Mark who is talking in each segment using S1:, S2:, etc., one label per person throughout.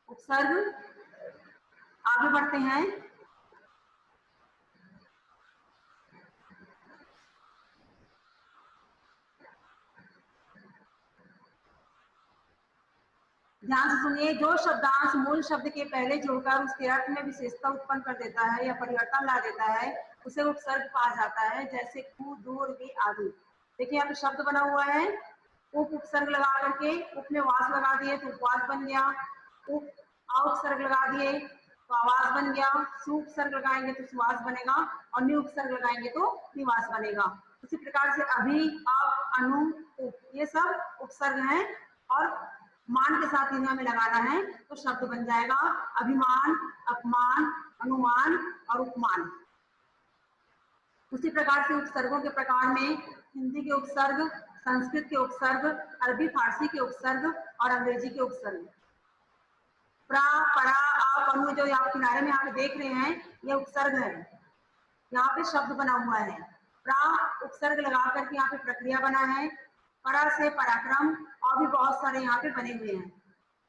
S1: उपसर्ग। आगे बढ़ते हैं। ध्यान से सुनिए। जो शब्दांश मूल शब्द के पहले जुड़कर उसके अर्थ में विशेषता उत्पन्न कर देता है या परिवर्तन ला देता है उसे उपसर्ग कहा जाता है, जैसे कु, दूर, भी आदि। देखिए यहाँ पे शब्द बना हुआ है, उप उपसर्ग लगा करके उप में वास लगा दिए तो उपवास बन गया, उप उपसर्ग लगा दिए तो आवास बन गया, सु उपसर्ग लगाएंगे तो सुवास बनेगा और नि उपसर्ग लगाएंगे तो निवास बनेगा। इसी प्रकार से अभि, अप, अनु, उप, ये सब उपसर्ग हैं और मान के साथ इन्हें हमें लगाना है तो शब्द बन जाएगा अभिमान, अपमान, अनुमान और उपमान। उसी प्रकार से उपसर्गों के प्रकार में हिंदी के उपसर्ग, संस्कृत के उपसर्ग, अरबी फारसी के उपसर्ग और अंग्रेजी के उपसर्ग। प्रा, परा, आप, अनु जो आप किनारे में यहाँ पे देख रहे हैं ये उपसर्ग है। यहाँ पे शब्द बना हुआ है। प्रा उपसर्ग लगा करके यहाँ पे प्रक्रिया बना है। परा से पराक्रम और भी बहुत सारे यहाँ पे बने हुए हैं।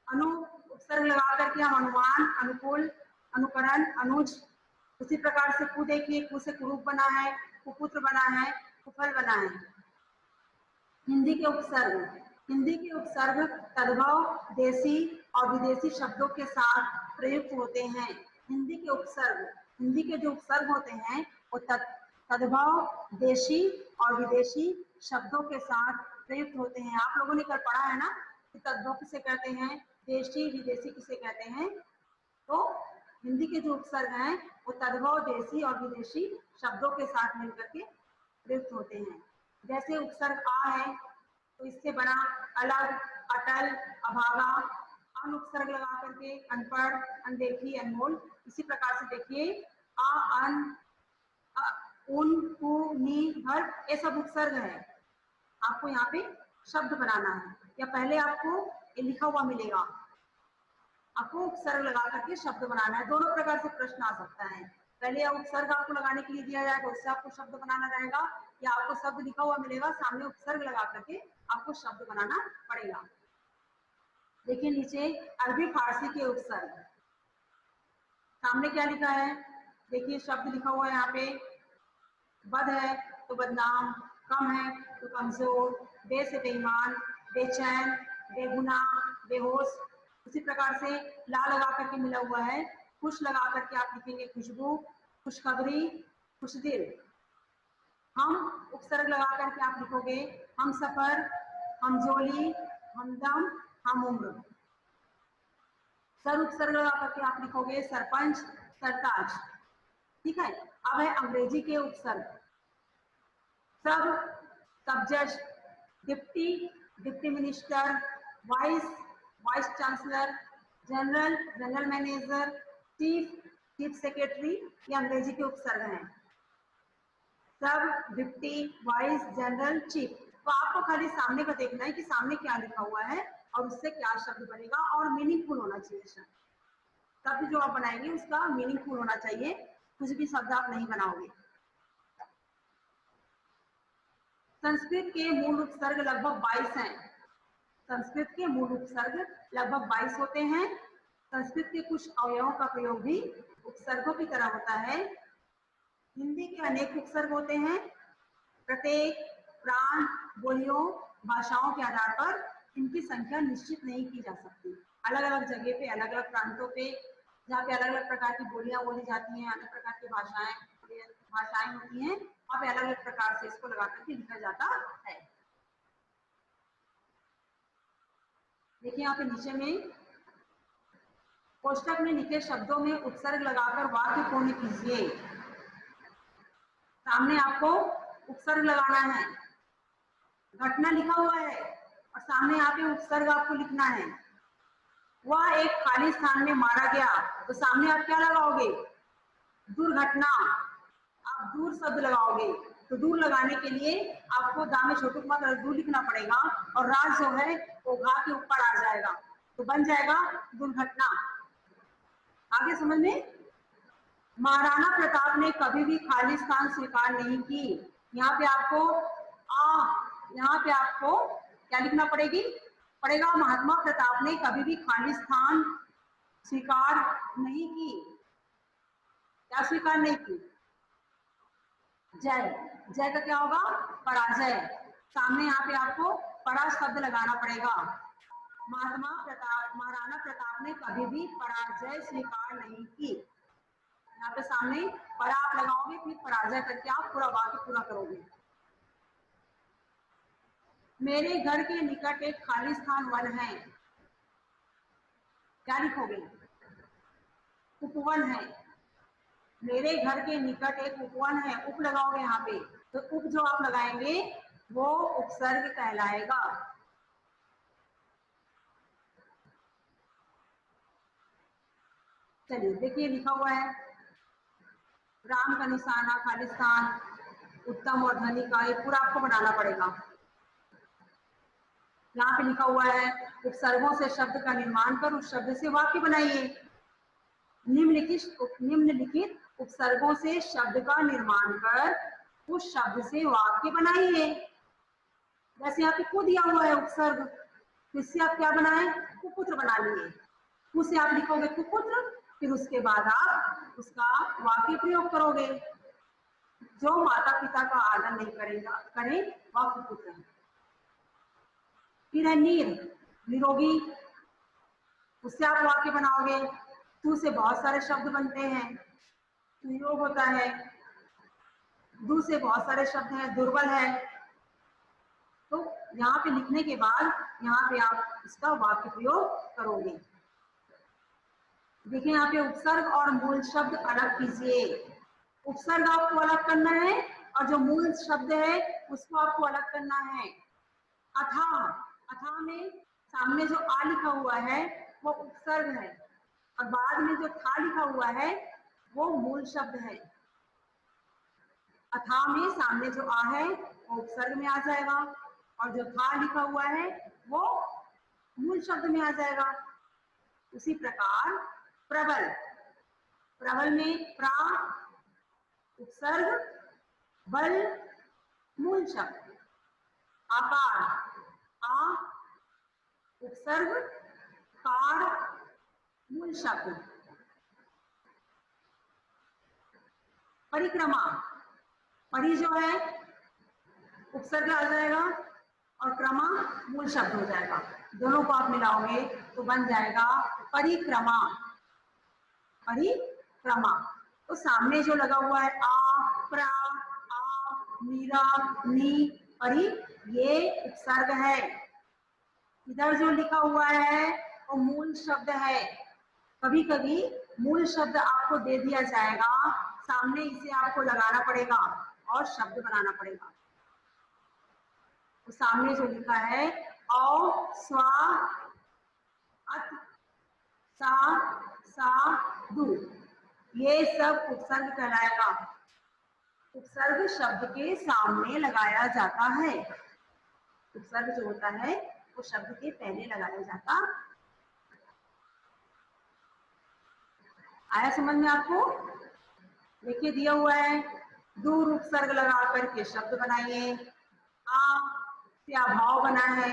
S1: अनु उपसर्ग लगा करके हम अनुमान, अनुकूल, अनुकरण, अनुज। उसी प्रकार से कु देखिए, कु से कुरूप बना है, कुपुत्र बना है, कुफल बना है। हिंदी के उपसर्ग, हिंदी के उपसर्ग तद्भव, देशी और विदेशी शब्दों के साथ प्रयुक्त होते हैं। हिंदी के उपसर्ग, हिंदी के जो उपसर्ग होते हैं वो तद्भव, देशी और विदेशी शब्दों के साथ प्रयुक्त होते हैं। आप लोगों ने कल पढ़ा है ना कि तद्भव किसे कहते हैं, देशी विदेशी किसे कहते हैं। तो हिंदी के जो उपसर्ग हैं वो तद्भव, देशी और विदेशी शब्दों के साथ मिलकर के प्रयुक्त होते हैं। जैसे उपसर्ग आ है तो इससे बना अलग, अटल, अभागा। अन उपसर्ग लगा करके अनपढ़, अनदेखी, अनमोल। इसी प्रकार से देखिए आ, अन, उन, कु, नी, घर, ये सब उपसर्ग है। आपको यहाँ पे शब्द बनाना है या पहले आपको ये लिखा हुआ मिलेगा, आपको उपसर्ग लगा करके शब्द बनाना है। दोनों प्रकार से प्रश्न आ सकता है। पहले उपसर्ग आपको लगाने के लिए दिया जाएगा, उससे आपको शब्द बनाना रहेगा, या आपको शब्द लिखा हुआ मिलेगा, सामने उपसर्ग लगा करके आपको शब्द बनाना पड़ेगा। देखिए नीचे अरबी फारसी के उपसर्ग, सामने क्या लिखा है देखिए, शब्द लिखा हुआ है यहाँ पे। बद है तो बदनाम, कम है तो कमजोर, बे से बेईमान, बेचैन, बेगुनाह, बेहोश। उसी प्रकार से ला लगा करके मिला हुआ है। खुश लगा करके आप लिखेंगे खुशबू, खुशखबरी, खुशदिल। हम उपसर्ग लगा करके आप लिखोगे हम सफर, हमजोली, हमदम, हम उम्र। सर उपसर्ग लगा करके आप लिखोगे सरपंच, सरताज। ठीक है। अब है अंग्रेजी के उपसर्ग। सब, subject, deputy, deputy minister, vice, vice chancellor, general, general manager, chief, chief secretary, ये अंग्रेजी के उपसर्ग हैं। सब, डिप्टी, वाइस, जनरल, चीफ। तो आपको खाली सामने का देखना है कि सामने क्या लिखा हुआ है और उससे क्या शब्द बनेगा और मीनिंगफुल होना चाहिए शब्द। शब्द जो आप बनाएंगे उसका मीनिंगफुल होना चाहिए, कुछ भी शब्द आप नहीं बनाओगे। संस्कृत के मूल उपसर्ग लगभग 22 हैं। संस्कृत के मूल उपसर्ग लगभग 22 होते हैं। संस्कृत के कुछ अवयवों का प्रयोग भी उपसर्गों की तरह होता है। हिंदी के अनेक उपसर्ग होते हैं। प्रत्येक प्रांत, बोलियों, भाषाओं के आधार पर इनकी संख्या निश्चित नहीं की जा सकती। अलग अलग जगह पे, अलग अलग प्रांतों पे, जहाँ पे अलग अलग प्रकार की बोलियां बोली जाती हैं, अलग प्रकार की भाषाएं होती हैं, वहाँ पे अलग अलग प्रकार से इसको लगा करके लिखा जाता है। देखिए यहाँ पे नीचे में कोष्टक में लिखे शब्दों में उपसर्ग लगाकर वाक्य पूर्ण कीजिए। सामने आपको उपसर्ग लगाना है, घटना लिखा हुआ है और सामने यहाँ पे उपसर्ग आपको लिखना है। वह एक खाली स्थान में मारा गया, तो सामने आप क्या लगाओगे, दुर्घटना। आप दूर शब्द लगाओगे, तो दूर लगाने के लिए आपको दा में छोटू मात्रा दूर लिखना पड़ेगा और राज जो है वो घा के ऊपर आ जाएगा, तो बन जाएगा दुर्घटना। आगे समझ में। महाराणा प्रताप ने कभी भी खाली स्थान स्वीकार नहीं की। यहाँ पे आपको यहाँ पे आपको क्या लिखना पड़ेगा, महात्मा प्रताप ने कभी भी खाली स्थान स्वीकार नहीं की, क्या स्वीकार नहीं की? जय, जय का क्या होगा? पराजय। सामने यहाँ पे आपको परा शब्द लगाना पड़ेगा। महाराणा प्रताप ने कभी भी पराजय स्वीकार नहीं की। यहाँ पे सामने परा आप लगाओगे, फिर पराजय करके आप पूरा वाक्य पूरा करोगे। मेरे घर के निकट एक खाली स्थान वन है, क्या लिखोगे? उपवन है। मेरे घर के निकट एक उपवन है, उप लगाओगे यहाँ पे। तो उप जो आप लगाएंगे वो उपसर्ग कहलाएगा। चलिए देखिए लिखा हुआ है, राम का निशाना, खालिस्तान, उत्तम और धनी का, ये पूरा आपको बनाना पड़ेगा। यहाँ पे लिखा हुआ है उपसर्गों से शब्द का निर्माण कर उस शब्द से वाक्य बनाइए। निम्नलिखित उपसर्गों से शब्द का निर्माण कर उस शब्द से वाक्य बनाइए। जैसे यहाँ पे कु दिया हुआ है उपसर्ग, तो इससे आप क्या बनाए? कुपुत्र बना लिए। कु से आप लिखोगे कुपुत्र, फिर उसके बाद आप उसका वाक्य प्रयोग करोगे। जो माता पिता का आदर नहीं करेगा करे वह कुपुत्र है। फिर है नीर, निरोगी, उससे आप वाक्य बनाओगे। तू से बहुत सारे शब्द बनते हैं, तू योग होता है। दू से बहुत सारे शब्द हैं, दुर्बल है। तो यहाँ पे लिखने के बाद यहाँ पे आप इसका वाक्य प्रयोग करोगे। देखिए यहाँ पे उपसर्ग और मूल शब्द अलग कीजिए। उपसर्ग आपको अलग करना है और जो मूल शब्द है उसको आपको अलग करना है। अथाह, अथाह में सामने जो आ लिखा हुआ है वो उपसर्ग है और बाद में जो था लिखा हुआ है वो मूल शब्द है। अथाह में सामने जो आ है वो उपसर्ग में आ जाएगा और जो था लिखा हुआ है वो मूल शब्द में आ जाएगा। उसी प्रकार प्रबल, प्रबल में प्रा उपसर्ग, बल मूल शब्द। आकार, आ उपसर्ग, कार मूल शब्द। परिक्रमा, परि जो है उपसर्ग आ जाएगा और क्रमा मूल शब्द हो जाएगा। दोनों को आप मिलाओगे तो बन जाएगा परिक्रमा, परिक्रमा। तो सामने जो लगा हुआ है आ, प्रा, आ, मीरा, नी, परि, ये उपसर्ग है। इधर जो लिखा हुआ है वो मूल शब्द है। कभी कभी मूल शब्द आपको दे दिया जाएगा, सामने इसे आपको लगाना पड़ेगा और शब्द बनाना पड़ेगा। तो सामने जो लिखा है औ, स्वा, अत, सा, सा, दू, ये सब उपसर्ग कहलाएगा। उपसर्ग शब्द के सामने लगाया जाता है। उपसर्ग जो होता है वो शब्द के पहले लगाया जाता। आया समझ में आपको? देखिए दिया हुआ है, दूर उपसर्ग लगा करके शब्द बनाइए। आ से अभाव बना है,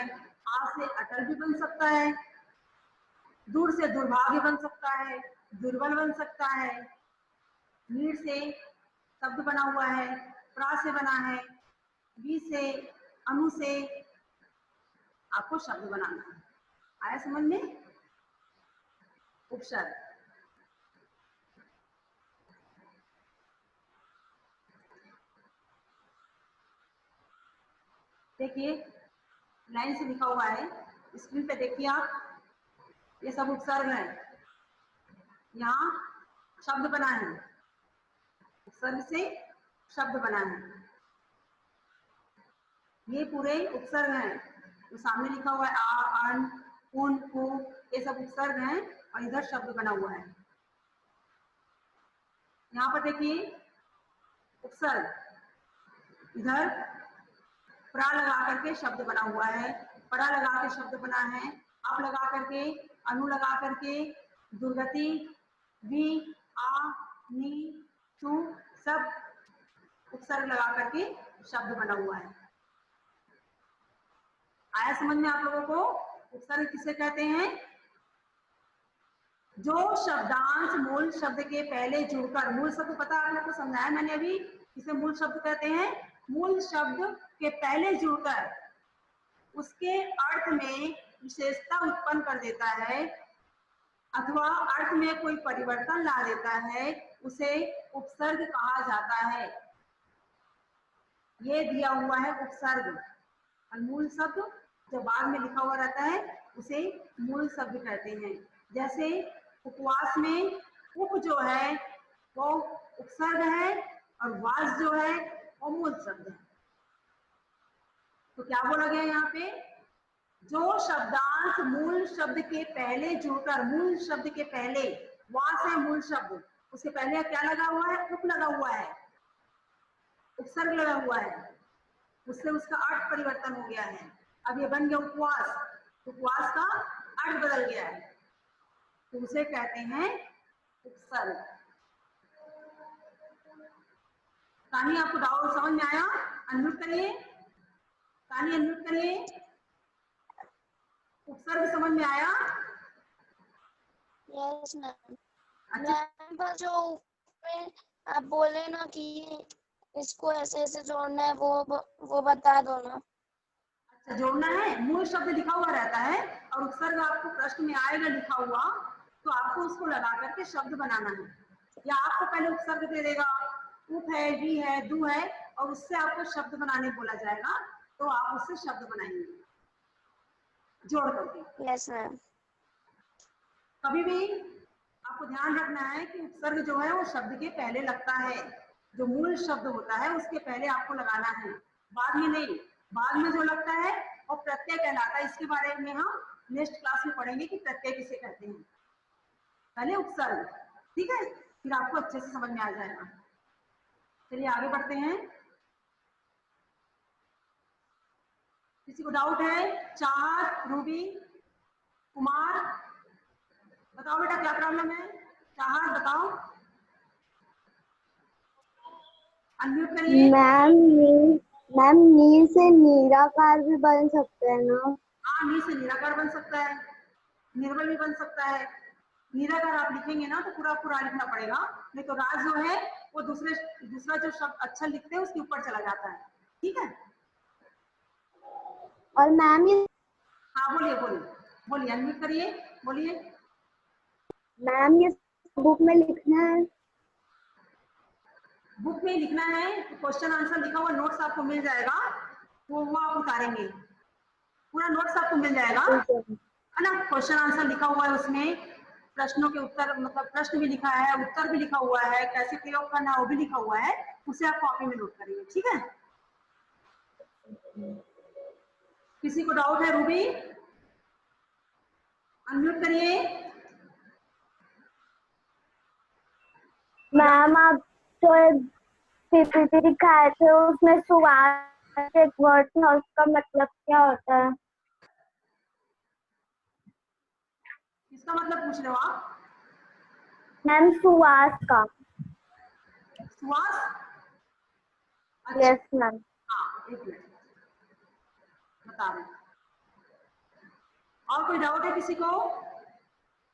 S1: आ से अटल भी बन सकता है, दूर से दुर्भाग्य बन सकता है, दुर्बल बन सकता है। नीर से शब्द बना हुआ है, प्रा से बना है, बी से, अनु से आपको शब्द बनाना है। आया समझ में? उपसर्ग देखिए लाइन से लिखा हुआ है, स्क्रीन पे देखिए आप, ये सब उपसर्ग है। यहाँ शब्द बना है, उपसर्ग से शब्द बना है, ये पूरे उपसर्ग हैं। तो सामने लिखा हुआ है आ, अन, उन, कु, ये सब उपसर्ग हैं और इधर शब्द बना हुआ है। यहाँ पर देखिए उपसर्ग, इधर प्रा लगा करके शब्द बना हुआ है, परा लगा के शब्द बना है, आप लगा करके, अनु लगा करके, दुर्गति, वी, आ, नी, तू, सब उपसर्ग लगा करके शब्द बना हुआ है। आया समझ में आप लोगों को? उपसर्ग किसे कहते हैं? जो शब्दांश मूल शब्द के पहले जुड़कर, मूल शब्द पता आप लोग को समझाया मैंने अभी, इसे मूल शब्द कहते हैं। मूल शब्द के पहले जुड़कर उसके अर्थ में विशेषता उत्पन्न कर देता है अथवा अर्थ में कोई परिवर्तन ला देता है, उसे उपसर्ग कहा जाता है। ये दिया हुआ है उपसर्ग। और मूल शब्द जो बाद में लिखा हुआ रहता है उसे मूल शब्द कहते हैं। जैसे उपवास में उप जो है वो उपसर्ग है और वास जो है वो मूल शब्द है। तो क्या बोला गया यहाँ पे, जो शब्दांश मूल शब्द के पहले जुड़कर, मूल शब्द के पहले, वास है मूल शब्द, उसके पहले क्या लगा हुआ है, उप लगा हुआ है, उपसर्ग लगा हुआ है, उससे उसका अर्थ परिवर्तन हो गया है। अब ये बन गया उपवास, उपवास का अर्थ बदल गया है, तो उसे कहते हैं उपसर्ग। कहानी आपको डाउट समझ में आया? अनम्यूट करिए, कहानी अनम्यूट करिए। उपसर्ग समझ में आया?
S2: Yes ma'am.
S1: अच्छा,
S2: मैम पर जो आप बोले ना कि इसको ऐसे ऐसे जोड़ना है, वो बता दो ना।
S1: अच्छा जोड़ना है, मूल शब्द लिखा हुआ रहता है और उपसर्ग आपको प्रश्न में आएगा लिखा हुआ, तो आपको उसको लगा करके शब्द बनाना है। या आपको पहले उपसर्ग दे देगा, उप है, वी है, दू है, और उससे आपको शब्द बनाने बोला जाएगा, तो आप उससे शब्द बनाएंगे जोड़ करके।
S2: Yes ma'am.
S1: कभी भी आपको ध्यान रखना है कि उपसर्ग जो है वो शब्द के पहले लगता है, जो मूल शब्द होता है उसके पहले आपको लगाना है, बाद में नहीं। बाद में जो लगता है वो प्रत्यय कहलाता है। इसके बारे में हम नेक्स्ट क्लास में पढ़ेंगे कि प्रत्यय किसे कहते हैं। पहले उपसर्ग, ठीक है, फिर आपको अच्छे से समझ में आ जाएगा। चलिए आगे बढ़ते हैं। किसी को डाउट है? चाहत, रूबी, कुमार, बताओ बेटा क्या प्रॉब्लम है? चाहत बताओ, अनम्यूट करिए।
S3: मैम नी से निराकार भी बन सकते हैं ना?
S1: हाँ, नी से निराकार बन सकता है, निर्बल भी बन सकता है। निराकार आप लिखेंगे ना तो पूरा पूरा लिखना पड़ेगा, नहीं तो राज जो है वो दूसरा जो शब्द अक्षर लिखते हैं उसके ऊपर चला जाता है, ठीक है।
S3: और मैम ये,
S1: हाँ बोलिए बोलिए बोलिए, अनम्यूट करिए, बोलिए।
S3: मैम ये बुक में लिखना है?
S1: बुक में लिखना है, क्वेश्चन आंसर लिखा हुआ नोट्स आपको मिल जाएगा, वो आप उतारेंगे, पूरा नोट्स आपको मिल जाएगा, है ना। क्वेश्चन आंसर लिखा हुआ है उसमें, प्रश्नों के उत्तर, मतलब प्रश्न भी लिखा है, उत्तर भी लिखा हुआ है, कैसे प्रयोग करना है वो भी लिखा हुआ है, उसे आप कॉपी में नोट करेंगे, ठीक है। किसी को डाउट है? रूबी अनम्यूट करिए।
S3: मैम आप जो पीपीटी दिखाए थे उसमें सुवास एक वर्ड था, उसका मतलब क्या होता है?
S1: इसका मतलब पूछ रहे हो आप?
S3: मैम सुवास का।
S1: सुवास?
S3: Yes ma'am.
S1: हाँ एक मिनट बता रहे। और कोई डाउट है किसी को?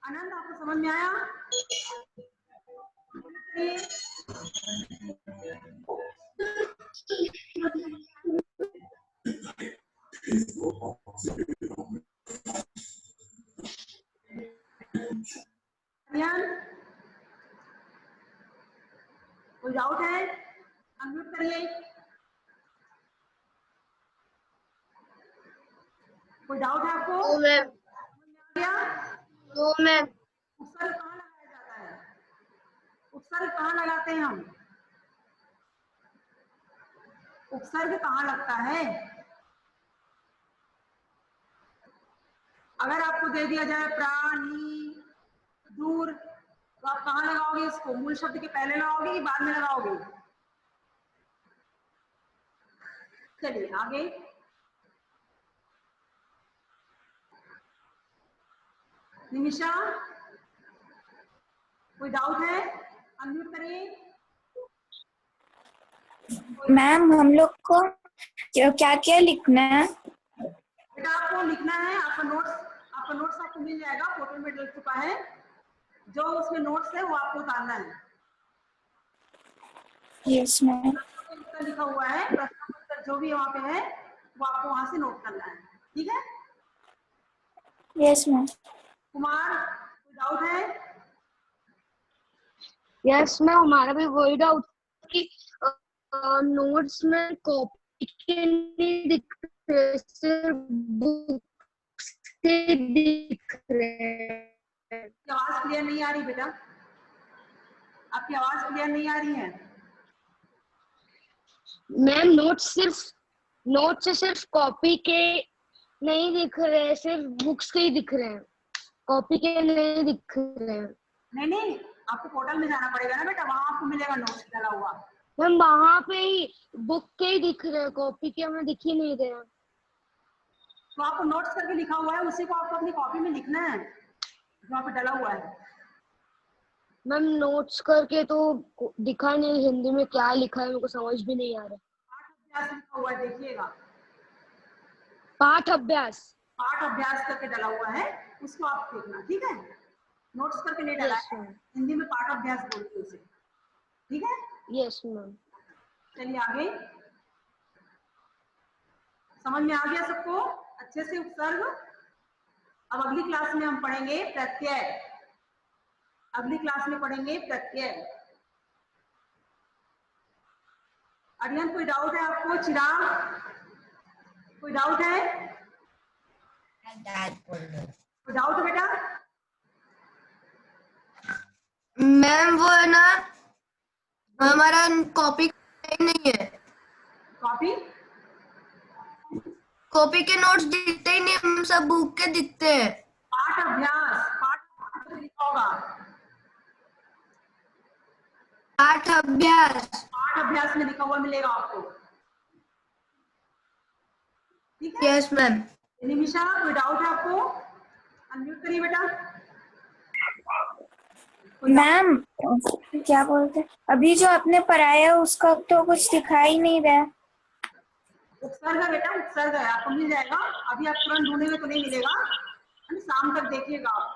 S1: आनंद आपको समझ में आया? कोई डाउट है? अनम्यूट करिए। कोई डाउट है आपको?
S2: तो मैम, तो मैम
S1: उपसर्ग कहाँ लगाया जाता है? उपसर्ग कहाँ लगाते हैं हम? उपसर्ग कहाँ लगता है? अगर आपको दे दिया जाए प्राणी दूर, तो आप कहाँ लगाओगे इसको? मूल शब्द के पहले लगाओगे कि बाद में लगाओगे? चलिए आगे। निमिषा कोई डाउट है? अनम्यूट करिए।
S4: मैम हम लोग को क्या क्या लिखना है?
S1: बेटा आपको लिखना है, आपका नोट्स आपको मिल जाएगा, पोर्टल में डल चुका है। जो उसमें नोट्स है वो आपको उतारना है।
S4: Yes ma'am.
S1: उत्तर लिखा हुआ है, प्रश्न उत्तर जो भी वहाँ पे है वो आपको वहाँ से नोट करना है, ठीक है।
S4: Yes ma'am.
S1: कुमार, कोई डाउट है?
S2: यस मैम, हमारा भी वही डाउट कि नोट्स में कॉपी के नहीं दिख रहे, सिर्फ बुक से दिख रहे हैं।
S1: आवाज क्लियर नहीं आ रही बेटा, आपकी आवाज क्लियर नहीं आ रही है।
S2: मैम नोट से सिर्फ कॉपी के नहीं दिख रहे हैं, सिर्फ बुक्स के ही दिख रहे हैं, कॉपी के नहीं दिख रहे हैं।
S1: नहीं, आपको पोर्टल में जाना पड़ेगा ना बेटा, वहां आपको मिलेगा नोट्स डाला हुआ।
S2: मैम वहां पे ही बुक के ही दिख रहे हैं, कॉपी के हमें दिख ही नहीं रहे हैं।
S1: तो आपको नोट्स करके लिखा हुआ है, उसी को आपको अपनी कॉपी में लिखना है जो वहाँ पे डाला हुआ है।
S2: मैम नोट्स करके तो दिखा नहीं, हिंदी में क्या लिखा है मेरे को समझ भी नहीं आ रहा।
S1: पाठ अभ्यास लिखा हुआ है, देखिएगा।
S2: पाठ अभ्यास
S1: करके डाला हुआ है, उसको आप देखना, ठीक है। नोट्स करके नहीं डाला है, हिंदी में पाठ अभ्यास बोलते हैं उसे, ठीक है।
S2: Yes ma'am.
S1: चलिए आगे, समझ में आ गया सबको अच्छे से उपसर्ग। अब अगली क्लास में हम पढ़ेंगे प्रत्यय, अगली क्लास में पढ़ेंगे प्रत्यय। अरियन, कोई डाउट है आपको? चिराग, कोई डाउट है? कोई डाउट है बेटा?
S5: मैम वो है ना, हमारा कॉपी नहीं है, कॉपी के नोट्स दिखते ही नहीं, हम सब बुक के दिखते हैं।
S1: पाठ अभ्यास लिखा होगा,
S5: पाठ अभ्यास
S1: में लिखा हुआ मिलेगा आपको, ठीक है।
S5: Yes ma'am.
S1: निमिषा, कोई डाउट है आपको? अनम्यूट करिए बेटा।
S4: मैम क्या बोलते हैं, अभी जो आपने पढ़ाया उसका तो कुछ दिखाई नहीं रहा।
S1: उपसर्ग है बेटा, उपसर्ग है, आपको मिल जाएगा। अभी आप तुरंत ढूंढेंगे तो नहीं मिलेगा, शाम तक देखिएगा आप।